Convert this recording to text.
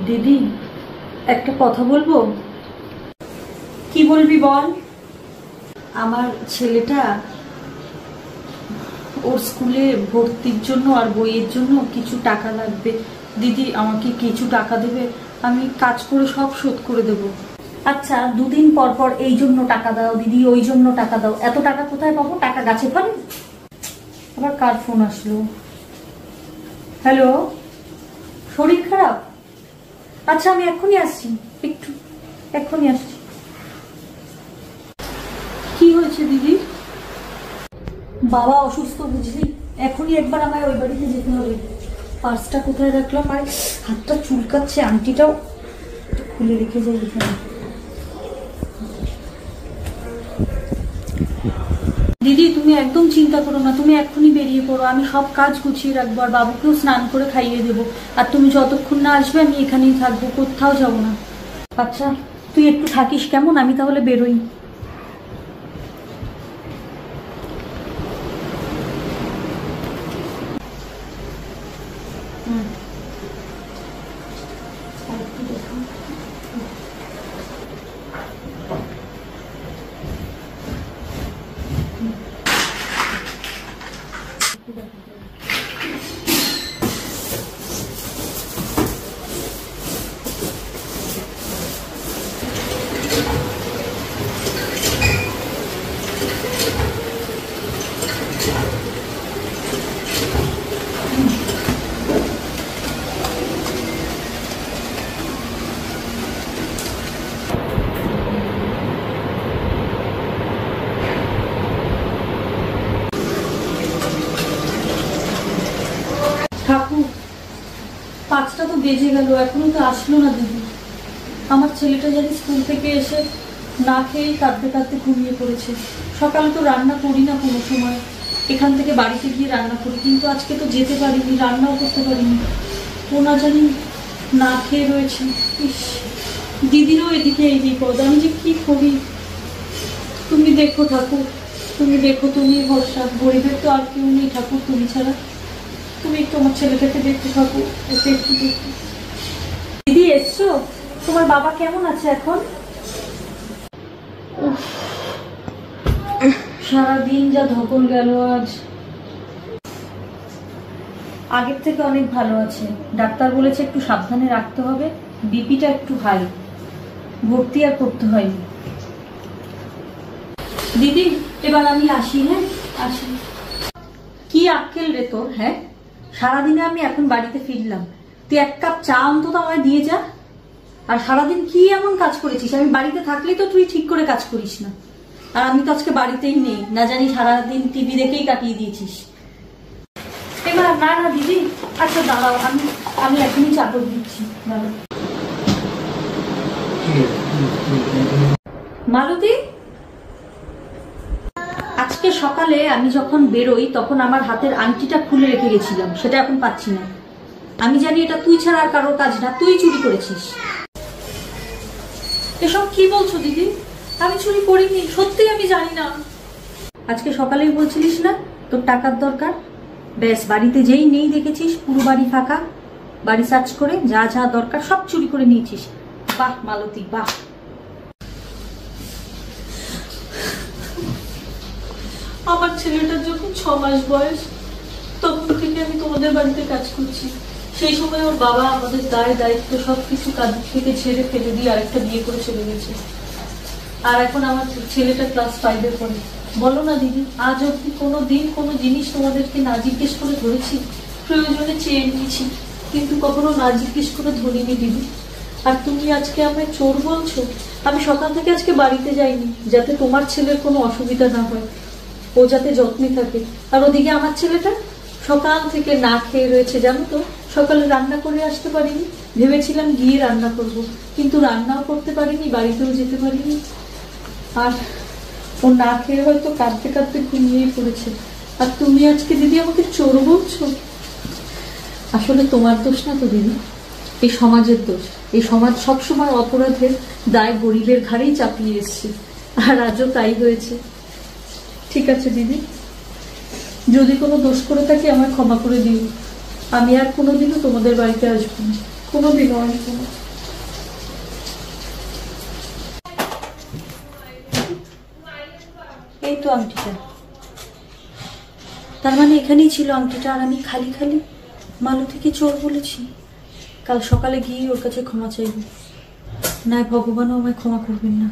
দিদি একটা কথা বলবো। কি বলবি বল। আমার ছেলেটা ওর স্কুলে ভর্তির জন্য আর বইয়ের জন্য কিছু টাকা লাগবে। দিদি আমাকে কিছু টাকা দেবে, আমি কাজ করে সব শোধ করে দেব। আচ্ছা, দুদিন পর পর এই জন্য টাকা দাও দিদি, ওই জন্য টাকা দাও, এত টাকা কোথায় পাবো? টাকা গাছে ফলে? আবার কার ফোন আসলো? হ্যালো, শরীর খারাপ? আচ্ছা আমি এক্ষুনি আসছি, একটু এক্ষুনি আসছি। কি হয়েছে দিদি? বাবা অসুস্থ বুঝলি, এখনই একবার আমায় ওই বাড়িতে যেতে হবে। পার্সটা কোথায় রাখলাম? আর হাতটা চুলকাচ্ছে, আংটিটাও খুলে রেখে যাই এখানে। দিদি তুমি একদম চিন্তা করো না, তুমি এক্ষুনি বেরিয়ে পড়ো, আমি সব কাজ গুছিয়ে রাখবো, আর বাবুকেও স্নান করে খাইয়ে দেবো। আর তুমি যতক্ষণ না আসবে আমি এখানেই থাকবো, কোথাও যাবো না। আচ্ছা তুই একটু থাকিস কেমন, আমি তাহলে বেরোই। ঠাকুর, 5টা তো বেজে গেল, এখনো তো আসলো না দিদি। আমার ছেলেটা জানি স্কুল থেকে এসে না খেয়েই কাঁদতে কাঁদতে ঘুমিয়ে পড়েছে। সকালে তো রান্না করি না কোনো সময়, এখান থেকে বাড়িতে গিয়ে রান্না করি, কিন্তু আজকে তো যেতে পারিনি, রান্নাও করতে পারিনি। ও না জানি না খেয়ে রয়েছে। ইস, দিদিরও এদিকে এই বিপদ, আমি যে কি করি। তুমি দেখো ঠাকুর, তুমি দেখো, তুমি ভরসা, গরিবের তো আর কেউ নেই ঠাকুর তুমি ছাড়া। তুমি একটু আমার ছেলেটাকে দেখতে থাকো, ওকে একটু দেখো। দিদি এসছো? তোমার বাবা কেমন আছে এখন? সারাদিন যা ধকল গেল আজ। আগের থেকে অনেক ভালো আছে, ডাক্তার বলেছে একটু সাবধানে রাখতে হবে, বিপিটা একটু হাই, ভর্তি আর করতে হয়নি। দিদি এবার আমি আসি। হ্যাঁ আসি। কি আক্কেল রে তোর? হ্যাঁ, সারাদিনে আমি এখন বাড়িতে ফিরলাম, তুই 1 কাপ চা অন্তত আমায় দিয়ে যা। আর সারাদিন কি এমন কাজ করেছিস? আমি বাড়িতে থাকলেই তো তুই ঠিক করে কাজ করিস না, আর আমি তো আজকে বাড়িতেই নেই, না জানি সারাদিন টিভি দেখেই কাটিয়ে দিয়েছিস। এবার না না দিদি, আচ্ছা দাঁড়াও, আমি এখনই চাদর দিচ্ছি, দাঁড়াও। মালতী, আজকে সকালে আমি যখন বেরোই তখন আমার হাতের আংটিটা খুলে রেখে গেছিলাম, সেটা এখন পাচ্ছি না। আমি জানি এটা তুই ছাড়া আর কারোর কাজ না, তুই চুরি করেছিস। এসব কি বলছো দিদি? আমি চুরি করিনি, সত্যি আমি জানি না। আজকে সকালেই বলছিলিস না তোর টাকার দরকার, ব্যাস বাড়িতে যেই নেই দেখেছিস পুরো বাড়ি ফাঁকা, বাড়ি সার্চ করে যা যা দরকার সব চুরি করে নিয়েছিস। বাহ মালতী বাহ। আমার ছেলেটার যখন 6 মাস বয়স তখন থেকে আমি তোমাদের বাড়িতে কাজ করছি। সেই সময় ওর বাবা আমাদের দায় দায়িত্ব সবকিছু কাঁধ থেকে ছেড়ে ফেলে দিয়ে আরেকটা বিয়ে করে চলে গেছে। আর এখন আমার ছেলেটা ক্লাস 5-এ পড়ে। বলো না দিদি, আজ অব্দি কোনো দিন কোনো জিনিস তোমাদেরকে না জিজ্ঞেস করে ধরেছি? প্রয়োজনে চেয়ে নিয়েছি, কিন্তু কখনো না জিজ্ঞেস করে ধরিনি দিদি। আর তুমি আজকে আমায় চোর বলছো? আমি সকাল থেকে আজকে বাড়িতে যাইনি যাতে তোমার ছেলের কোনো অসুবিধা না হয়, ও যাতে যত্নে থাকে। আর ওদিকে আমার ছেলেটা সকাল থেকে না খেয়ে রয়েছে, জানো তো। সকালে রান্না করে আসতে পারিনি, ভেবেছিলাম গিয়ে রান্না করব, কিন্তু রান্নাও করতে পারিনি, বাড়িতেও যেতে পারিনি। আর ও না খেয়ে হয়তো কাঁদতে কাঁদতে ঘুমিয়ে পড়েছে। আর তুমি আজকে দিদি আমাকে চোর বলছো? আসলে তোমার দোষ না তো দিদি, এই সমাজের দোষ। এই সমাজ সবসময় অপরাধের দায় গরিবের ঘাড়েই চাপিয়ে এসছে, আর আজও তাই হয়েছে। ঠিক আছে দিদি, যদি কোনো দোষ করে থাকি আমায় ক্ষমা করে দিও, আমি আর কোনোদিনও তোমাদের বাড়িতে আসবো না। কোনোদিনও আসবো না। এই তো আংটিটা, তার মানে এখানেই ছিল আংটিটা, আর আমি খালি খালি মালতীকে চোর বলেছি। কাল সকালে গিয়ে ওর কাছে ক্ষমা চাইব, না ভগবানও আমায় ক্ষমা করবেন না।